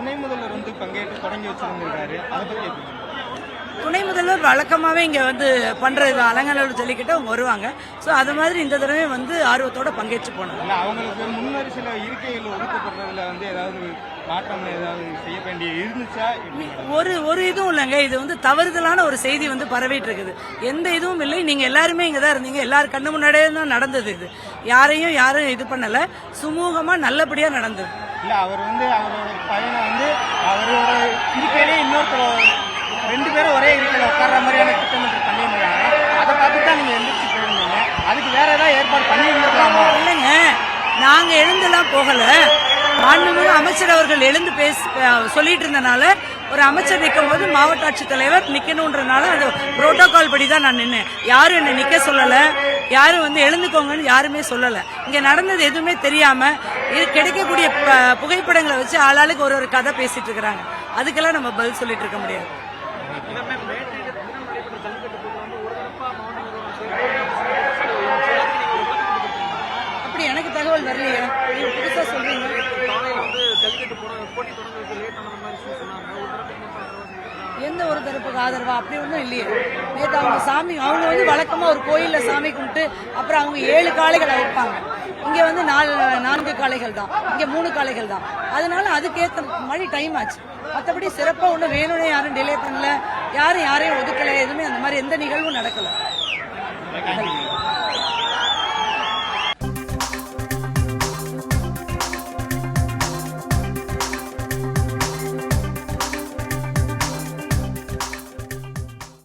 துணை முதல்வர் வந்து பங்கேற்று தொடங்கி வச்சிருந்திருக்காரு. அதை பத்தி எப்படி? துணை முதல்வர் வழக்கமாவே இங்க வந்து பண்றது அலங்காநல்லூர் ஜல்லிக்கட்டு அவங்க வருவாங்க. ஸோ அது மாதிரி இந்த தடவை வந்து ஆர்வத்தோட பங்கேற்று போனாங்க. அவங்களுக்கு முன்வரிசையில் இருக்கைகள் ஒதுக்கப்படுறதுல வந்து ஏதாவது மாற்றம் ஏதாவது செய்ய வேண்டிய இருந்துச்சா? ஒரு இதுவும் இல்லைங்க. இது வந்து தவறுதலான ஒரு செய்தி வந்து பரவிட்டு இருக்குது. எந்த இதுவும் இல்லை. நீங்க எல்லாருமே இங்க தான் இருந்தீங்க. எல்லாரும் கண்ணு முன்னாடியே தான் நடந்தது. இது யாரும் இது பண்ணல. சுமூகமா நல்லபடியா நடந்தது. இல்ல அவர் வந்து அவரோட பையனை வந்து அவரோட இருக்கையிலே இன்னொருத்தர் 2 பேரும் ஒரே இருக்கையில உட்கார்ற மாதிரியான திட்டமிட்டு பண்ணியிருந்தாங்க. அதை பார்த்து தான் நீங்க எந்திரிச்சு போயிருந்தீங்க. அதுக்கு வேற ஏதாவது ஏற்பாடு பண்ணியிருந்துருக்கலாமா? இல்லைங்க, நாங்க எழுந்தெல்லாம் போகல. மாண்புமிகு அமைச்சர் அவர்கள் எழுந்து சொல்லிட்டு இருந்தனால ஒரு அமைச்சர் நிற்கும் போது மாவட்ட ஆட்சித்தலைவர் நிக்கணும்ன்றனால அது புரோட்டோகால் படி தான் நான் நின்னேன். யாரும் என்ன நிக்க சொல்லல, யாரும் வந்து எழுந்துக்கோங்கன்னு யாருமே சொல்லல. இங்க நடந்தது எதுவுமே தெரியாம கிடைக்கக்கூடிய புகைப்படங்களை வச்சு ஆளாளுக்கு ஒரு கதை பேசிட்டு இருக்கிறாங்க. அதுக்கெல்லாம் நம்ம பதில் சொல்லிட்டு இருக்க முடியாது. அப்படி எனக்கு தகவல் வரலையே, நீங்க புதுசா சொல்றீங்க. எந்த ஒரு தரப்புக்கு ஆதரவா அப்படி ஒன்றும் இல்லையே. நேற்று அவங்க வந்து வழக்கமா ஒரு கோயில்ல சாமி கும்பிட்டு அப்புறம் அவங்க 7 காளைகளை வைப்பாங்க. இங்க வந்து 4 காளைகள் தான், இங்க 3 காளைகள் தான். அதனால அதுக்கேற்ற மாதிரி டைம் ஆச்சு. மற்றபடி சிறப்பா ஒன்றும் வேணும்னே யாரும் டிலே பண்ணல, யாரையும் ஒதுக்கல, எதுவுமே அந்த மாதிரி எந்த நிகழ்வும் நடக்கல.